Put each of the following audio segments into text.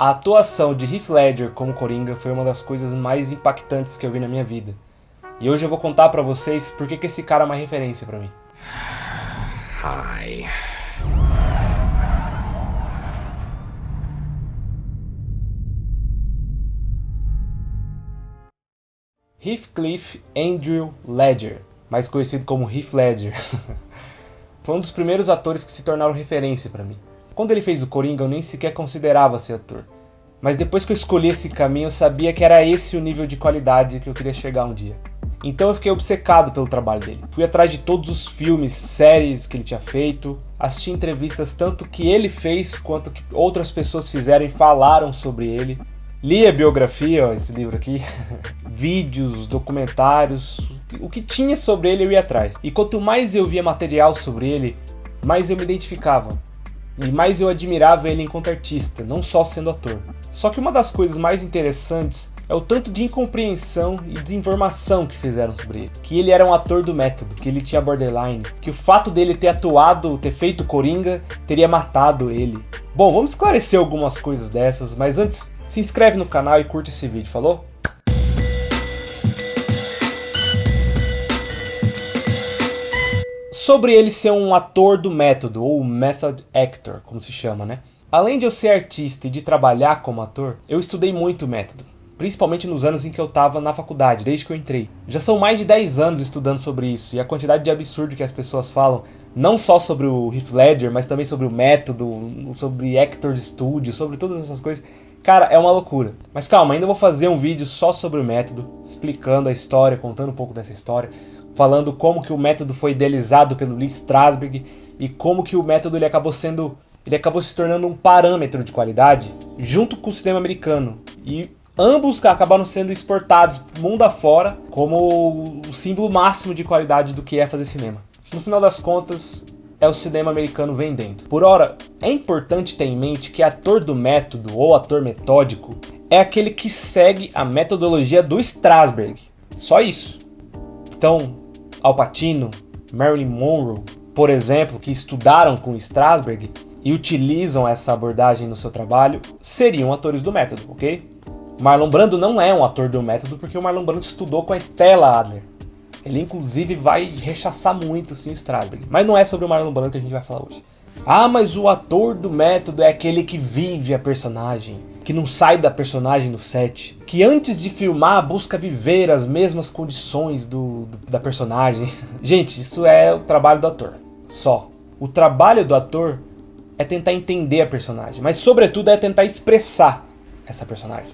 A atuação de Heath Ledger como Coringa foi uma das coisas mais impactantes que eu vi na minha vida. E hoje eu vou contar pra vocês por que esse cara é uma referência pra mim. Hi. Heathcliff Andrew Ledger, mais conhecido como Heath Ledger, foi um dos primeiros atores que se tornaram referência pra mim. Quando ele fez o Coringa eu nem sequer considerava ser ator. Mas depois que eu escolhi esse caminho, eu sabia que era esse o nível de qualidade que eu queria chegar um dia. Então eu fiquei obcecado pelo trabalho dele. Fui atrás de todos os filmes, séries que ele tinha feito, assisti entrevistas tanto que ele fez quanto que outras pessoas fizeram e falaram sobre ele. Li a biografia, ó, esse livro aqui, vídeos, documentários, o que tinha sobre ele eu ia atrás. E quanto mais eu via material sobre ele, mais eu me identificava. E mais eu admirava ele enquanto artista, não só sendo ator. Só que uma das coisas mais interessantes é o tanto de incompreensão e desinformação que fizeram sobre ele. Que ele era um ator do método, que ele tinha borderline, que o fato dele ter atuado, ter feito Coringa, teria matado ele. Bom, vamos esclarecer algumas coisas dessas, mas antes, se inscreve no canal e curte esse vídeo, falou? Sobre ele ser um ator do método, ou method actor, como se chama, né? Além de eu ser artista e de trabalhar como ator, eu estudei muito o método. Principalmente nos anos em que eu estava na faculdade, desde que eu entrei. Já são mais de 10 anos estudando sobre isso, e a quantidade de absurdo que as pessoas falam, não só sobre o Heath Ledger, mas também sobre o método, sobre Actors Studio, sobre todas essas coisas. Cara, é uma loucura. Mas calma, ainda vou fazer um vídeo só sobre o método, explicando a história, contando um pouco dessa história, falando como que o método foi idealizado pelo Lee Strasberg e como que o método ele acabou se tornando um parâmetro de qualidade junto com o cinema americano. E ambos acabaram sendo exportados mundo afora como o símbolo máximo de qualidade do que é fazer cinema. No final das contas, é o cinema americano vendendo. Por ora, é importante ter em mente que ator do método ou ator metódico é aquele que segue a metodologia do Strasberg. Só isso. Então, Al Pacino, Marilyn Monroe, por exemplo, que estudaram com Strasberg e utilizam essa abordagem no seu trabalho, seriam atores do método, ok? Marlon Brando não é um ator do método porque o Marlon Brando estudou com a Stella Adler. Ele inclusive vai rechaçar muito sim o Strasberg, mas não é sobre o Marlon Brando que a gente vai falar hoje. Ah, mas o ator do método é aquele que vive a personagem, que não sai da personagem no set, que antes de filmar busca viver as mesmas condições da personagem. Gente, isso é o trabalho do ator, só. O trabalho do ator é tentar entender a personagem, mas sobretudo é tentar expressar essa personagem,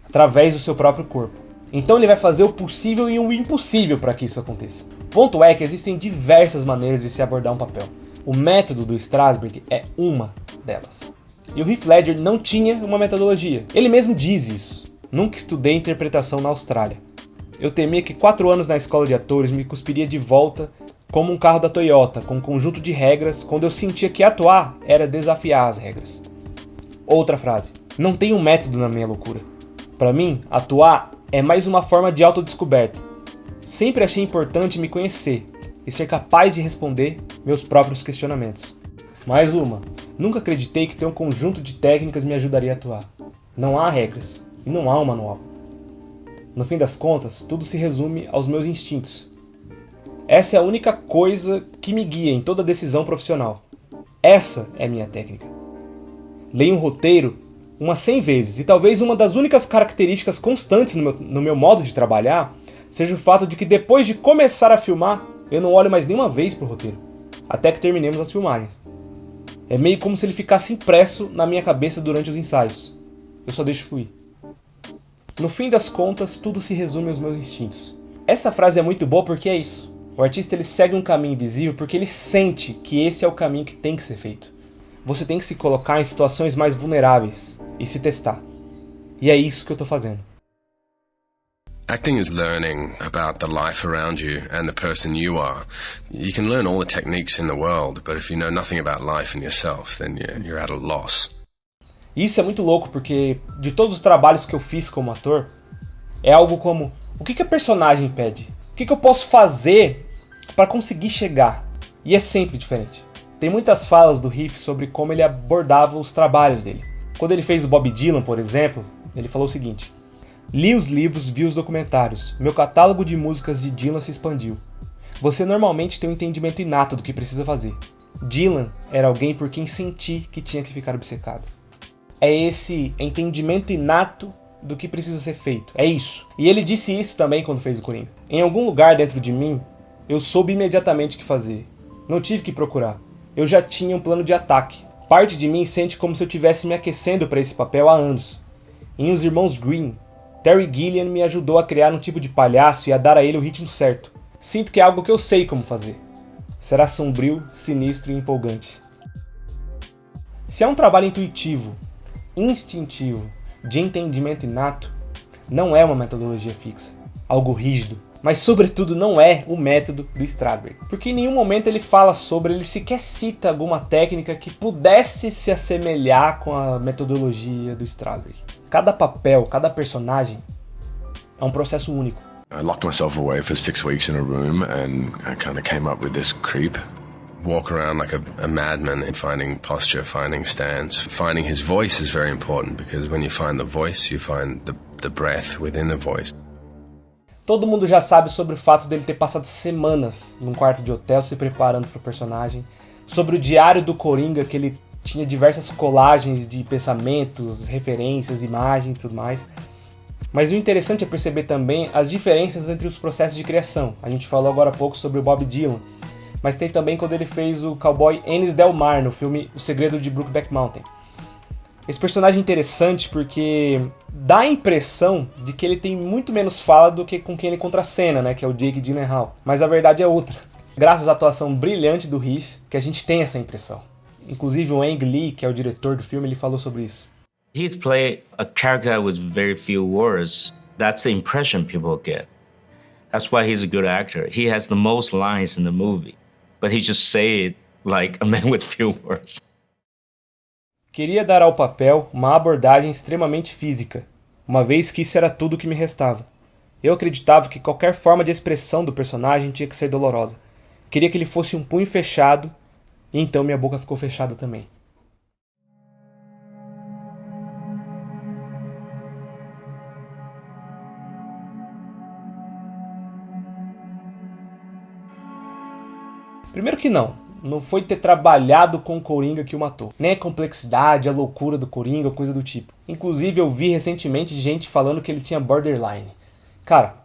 através do seu próprio corpo. Então ele vai fazer o possível e o impossível para que isso aconteça. O ponto é que existem diversas maneiras de se abordar um papel. O método do Strasberg é uma delas. E o Heath Ledger não tinha uma metodologia. Ele mesmo diz isso. Nunca estudei interpretação na Austrália. Eu temia que 4 anos na escola de atores me cuspiria de volta como um carro da Toyota, com um conjunto de regras, quando eu sentia que atuar era desafiar as regras. Outra frase. Não tem um método na minha loucura. Para mim, atuar é mais uma forma de autodescoberta. Sempre achei importante me conhecer e ser capaz de responder meus próprios questionamentos. Mais uma. Nunca acreditei que ter um conjunto de técnicas me ajudaria a atuar. Não há regras e não há um manual. No fim das contas, tudo se resume aos meus instintos. Essa é a única coisa que me guia em toda decisão profissional. Essa é minha técnica. Leio um roteiro umas 100 vezes e talvez uma das únicas características constantes no meu modo de trabalhar seja o fato de que depois de começar a filmar, eu não olho mais nenhuma vez pro roteiro, até que terminemos as filmagens. É meio como se ele ficasse impresso na minha cabeça durante os ensaios. Eu só deixo fluir. No fim das contas, tudo se resume aos meus instintos. Essa frase é muito boa porque é isso. O artista ele segue um caminho invisível porque ele sente que esse é o caminho que tem que ser feito. Você tem que se colocar em situações mais vulneráveis e se testar. E é isso que eu tô fazendo. Acting is learning about the life around you and the person you are. You can learn all the techniques in the world, but if you know nothing about life and yourself, then you're at a loss. Isso é muito louco porque de todos os trabalhos que eu fiz como ator, é algo como: o que a personagem pede? O que eu posso fazer para conseguir chegar? E é sempre diferente. Tem muitas falas do Heath sobre como ele abordava os trabalhos dele. Quando ele fez o Bob Dylan, por exemplo, ele falou o seguinte: li os livros, vi os documentários, meu catálogo de músicas de Dylan se expandiu. Você normalmente tem um entendimento inato do que precisa fazer. Dylan era alguém por quem senti que tinha que ficar obcecado. É esse entendimento inato do que precisa ser feito. É isso. E ele disse isso também quando fez o Coringa. Em algum lugar dentro de mim, eu soube imediatamente o que fazer. Não tive que procurar. Eu já tinha um plano de ataque. Parte de mim sente como se eu estivesse me aquecendo para esse papel há anos. Em Os Irmãos Green, Terry Gilliam me ajudou a criar um tipo de palhaço e a dar a ele o ritmo certo. Sinto que é algo que eu sei como fazer. Será sombrio, sinistro e empolgante. Se é um trabalho intuitivo, instintivo, de entendimento inato, não é uma metodologia fixa, algo rígido, mas sobretudo não é o método do Strasberg, porque em nenhum momento ele fala sobre, ele sequer cita alguma técnica que pudesse se assemelhar com a metodologia do Strasberg. Cada papel, cada personagem é um processo único. I locked myself away for 6 weeks in a room and I kind of came up with this creep. Walk around like a madman in finding posture, finding stance. Finding his voice is very important because when you find the voice, you find the breath within the voice. Todo mundo já sabe sobre o fato dele ter passado semanas num quarto de hotel se preparando para o personagem, sobre o diário do Coringa, que ele tinha diversas colagens de pensamentos, referências, imagens e tudo mais. Mas o interessante é perceber também as diferenças entre os processos de criação. A gente falou agora há pouco sobre o Bob Dylan, mas tem também quando ele fez o cowboy Ennis Del Mar no filme O Segredo de Brokeback Mountain. Esse personagem é interessante porque dá a impressão de que ele tem muito menos fala do que com quem ele contracena, né, que é o Jake Gyllenhaal. Mas a verdade é outra. Graças à atuação brilhante do Heath, que a gente tem essa impressão. Inclusive o Ang Lee, que é o diretor do filme, ele falou sobre isso. He'd play a character with very few words. That's the impression people get. That's why he's a good actor. He has the most lines in the movie, but he just say it like a man with few words. Queria dar ao papel uma abordagem extremamente física, uma vez que isso era tudo o que me restava. Eu acreditava que qualquer forma de expressão do personagem tinha que ser dolorosa. Queria que ele fosse um punho fechado, e então minha boca ficou fechada também. Primeiro que não foi ter trabalhado com o Coringa que o matou. Nem a complexidade, a loucura do Coringa, coisa do tipo. Inclusive eu vi recentemente gente falando que ele tinha borderline. Cara,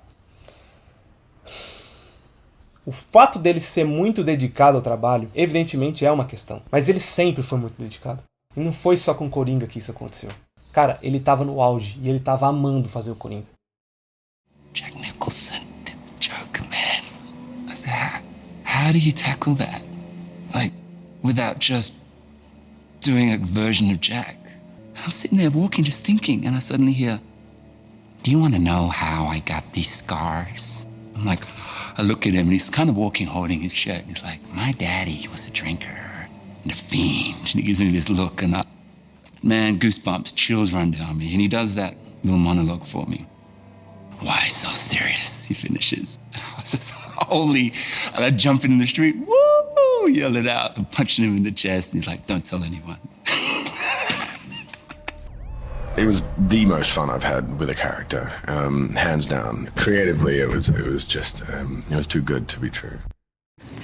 o fato dele ser muito dedicado ao trabalho, evidentemente é uma questão. Mas ele sempre foi muito dedicado. E não foi só com o Coringa que isso aconteceu. Cara, ele tava no auge e ele tava amando fazer o Coringa. Jack Nicholson did the Joker, man. I said, how do you tackle that? Like, without just doing a version of Jack. I'm sitting there walking, just thinking, and I suddenly hear, do you want to know how I got these scars? I'm like, I look at him, and he's kind of walking, holding his shirt. And he's like, my daddy was a drinker and a fiend. And he gives me this look, and man, goosebumps, chills run down me. And he does that little monologue for me. Why so serious? He finishes. I was just, holy, and I jump in the street, woo, yell it out, I'm punching him in the chest, and he's like, don't tell anyone. It was the most fun I've had with a character, hands down. Creatively, it was just, it was too good to be true.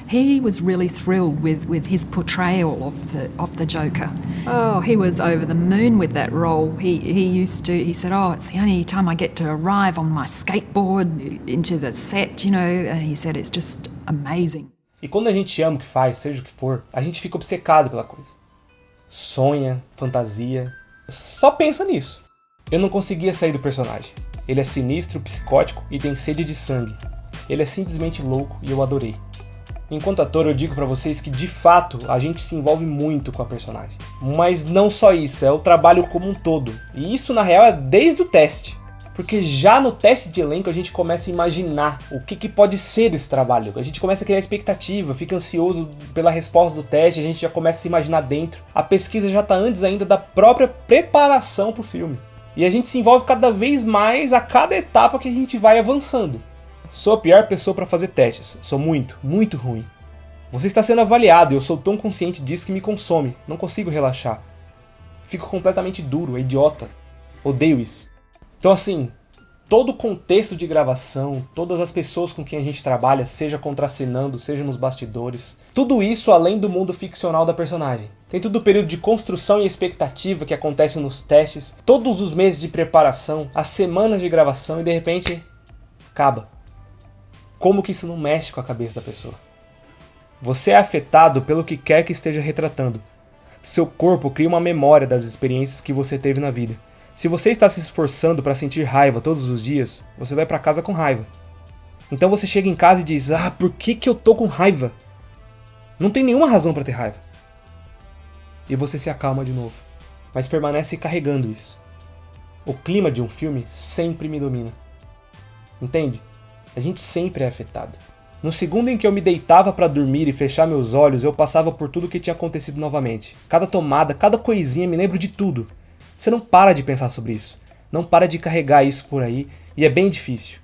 He was really thrilled with his portrayal of the Joker. Oh, he was over the moon with that role. He said, oh, it's the only time I get to arrive on my skateboard into the set, you know. And he said, it's just amazing. E quando a gente ama o que faz, seja o que for, a gente fica obcecado pela coisa. Sonha, fantasia, só pensa nisso. Eu não conseguia sair do personagem. Ele é sinistro, psicótico e tem sede de sangue. Ele é simplesmente louco e eu adorei. Enquanto ator, eu digo pra vocês que, de fato, a gente se envolve muito com a personagem. Mas não só isso, é o trabalho como um todo. E isso, na real, é desde o teste. Porque já no teste de elenco a gente começa a imaginar o que pode ser desse trabalho. A gente começa a criar expectativa, fica ansioso pela resposta do teste, a gente já começa a se imaginar dentro. A pesquisa já tá antes ainda da própria preparação pro filme. E a gente se envolve cada vez mais a cada etapa que a gente vai avançando. Sou a pior pessoa para fazer testes. Sou muito, muito ruim. Você está sendo avaliado e eu sou tão consciente disso que me consome. Não consigo relaxar. fico completamente duro, é idiota. Odeio isso. Então assim, todo o contexto de gravação, todas as pessoas com quem a gente trabalha, seja contracenando, seja nos bastidores, tudo isso além do mundo ficcional da personagem. Tem todo o período de construção e expectativa que acontece nos testes, todos os meses de preparação, as semanas de gravação e de repente, acaba. Como que isso não mexe com a cabeça da pessoa? Você é afetado pelo que quer que esteja retratando. Seu corpo cria uma memória das experiências que você teve na vida. Se você está se esforçando para sentir raiva todos os dias, você vai para casa com raiva. Então você chega em casa e diz: por que eu tô com raiva? Não tem nenhuma razão para ter raiva. E você se acalma de novo, mas permanece carregando isso. O clima de um filme sempre me domina. Entende? A gente sempre é afetado. No segundo em que eu me deitava para dormir e fechar meus olhos, eu passava por tudo que tinha acontecido novamente. Cada tomada, cada coisinha, me lembro de tudo. Você não para de pensar sobre isso. Não para de carregar isso por aí, e é bem difícil.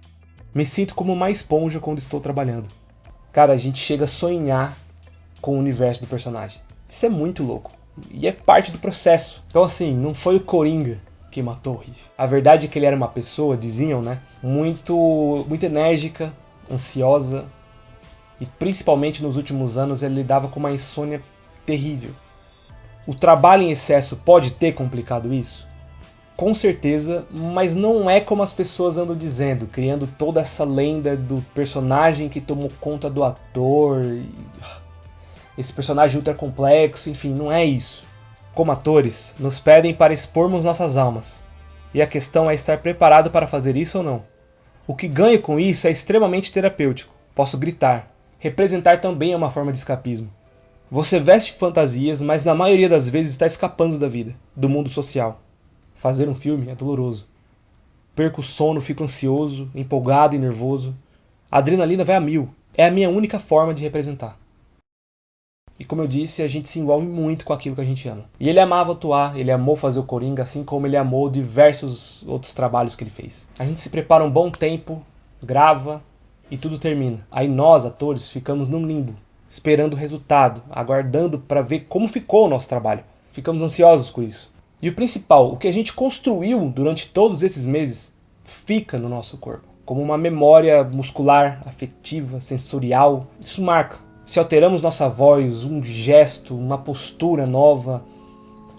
Me sinto como uma esponja quando estou trabalhando. Cara, a gente chega a sonhar com o universo do personagem. Isso é muito louco. E é parte do processo. Então assim, não foi o Coringa que matou o Heath. A verdade é que ele era uma pessoa, diziam, né? Muito enérgica, ansiosa. E principalmente nos últimos anos ele lidava com uma insônia terrível. O trabalho em excesso pode ter complicado isso? Com certeza, mas não é como as pessoas andam dizendo, criando toda essa lenda do personagem que tomou conta do ator, esse personagem ultra complexo, enfim, não é isso. Como atores, nos pedem para expormos nossas almas, e a questão é estar preparado para fazer isso ou não. O que ganho com isso é extremamente terapêutico, posso gritar. Representar também é uma forma de escapismo. Você veste fantasias, mas na maioria das vezes está escapando da vida, do mundo social. Fazer um filme é doloroso. Perco o sono, fico ansioso, empolgado e nervoso. A adrenalina vai a 1000. É a minha única forma de representar. E como eu disse, a gente se envolve muito com aquilo que a gente ama. E ele amava atuar, ele amou fazer o Coringa, assim como ele amou diversos outros trabalhos que ele fez. A gente se prepara um bom tempo, grava e tudo termina. Aí nós, atores, ficamos num limbo, esperando o resultado, aguardando para ver como ficou o nosso trabalho. Ficamos ansiosos com isso. E o principal, o que a gente construiu durante todos esses meses, fica no nosso corpo. Como uma memória muscular, afetiva, sensorial. Isso marca. Se alteramos nossa voz, um gesto, uma postura nova,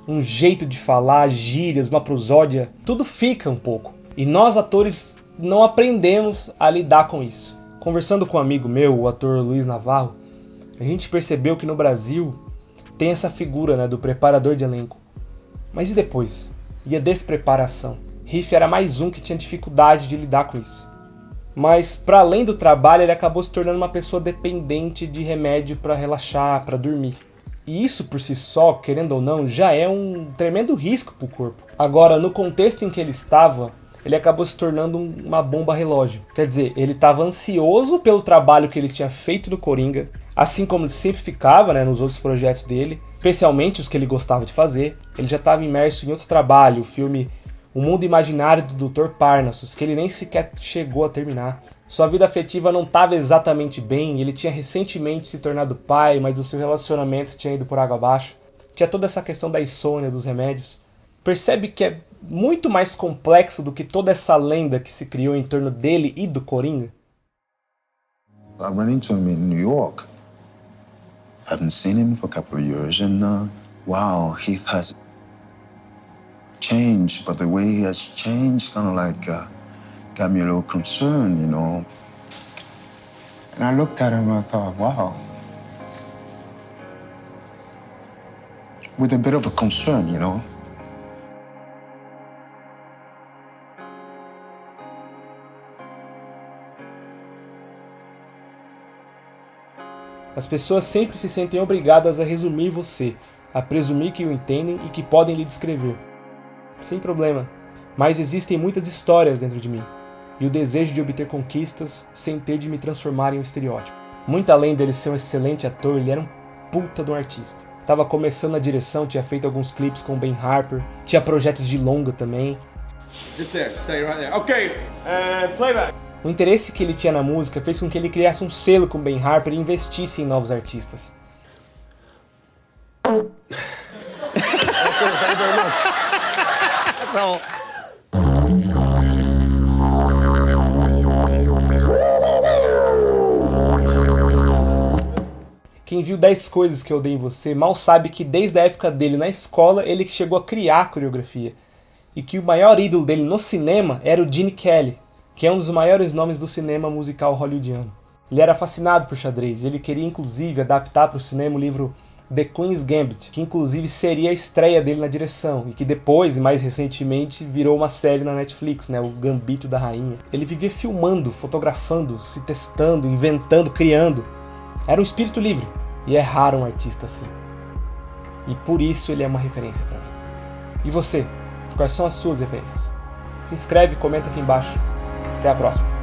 um jeito de falar, gírias, uma prosódia, tudo fica um pouco. E nós, atores, não aprendemos a lidar com isso. Conversando com um amigo meu, o ator Luiz Navarro, a gente percebeu que no Brasil tem essa figura, né, do preparador de elenco. Mas e depois? E a despreparação? Heath era mais um que tinha dificuldade de lidar com isso. Mas, para além do trabalho, ele acabou se tornando uma pessoa dependente de remédio para relaxar, para dormir. E isso por si só, querendo ou não, já é um tremendo risco para o corpo. Agora, no contexto em que ele estava, ele acabou se tornando uma bomba relógio. Quer dizer, ele estava ansioso pelo trabalho que ele tinha feito no Coringa, assim como ele sempre ficava, né, nos outros projetos dele, especialmente os que ele gostava de fazer. Ele já estava imerso em outro trabalho, o filme O Mundo Imaginário do Dr. Parnassus, que ele nem sequer chegou a terminar. Sua vida afetiva não estava exatamente bem, ele tinha recentemente se tornado pai, mas o seu relacionamento tinha ido por água abaixo. Tinha toda essa questão da insônia, dos remédios. Percebe que é muito mais complexo do que toda essa lenda que se criou em torno dele e do Coringa? I ran into him in New York. Hadn't seen him for a couple of years, and wow, Heath has changed, but the way he has changed kind of like got me a little concerned, you know. And I looked at him and I thought, wow. With a bit of a concern, you know. As pessoas sempre se sentem obrigadas a resumir você, a presumir que o entendem e que podem lhe descrever. Sem problema, mas existem muitas histórias dentro de mim, e o desejo de obter conquistas sem ter de me transformar em um estereótipo. Muito além dele ser um excelente ator, ele era um puta de um artista. Tava começando na direção, tinha feito alguns clipes com o Ben Harper, tinha projetos de longa também. Just there, stay right there. Okay, playback. O interesse que ele tinha na música fez com que ele criasse um selo com Ben Harper e investisse em novos artistas. very much. That's all. Quem viu 10 Coisas que Eu Odeio em Você mal sabe que desde a época dele na escola ele chegou a criar a coreografia. E que o maior ídolo dele no cinema era o Gene Kelly, que é um dos maiores nomes do cinema musical hollywoodiano. Ele era fascinado por xadrez e ele queria inclusive adaptar para o cinema o livro The Queen's Gambit, que inclusive seria a estreia dele na direção, e que depois, e mais recentemente, virou uma série na Netflix, né, o Gambito da Rainha. Ele vivia filmando, fotografando, se testando, inventando, criando. Era um espírito livre, e é raro um artista assim. E por isso ele é uma referência para mim. E você? Quais são as suas referências? Se inscreve e comenta aqui embaixo. Até a próxima.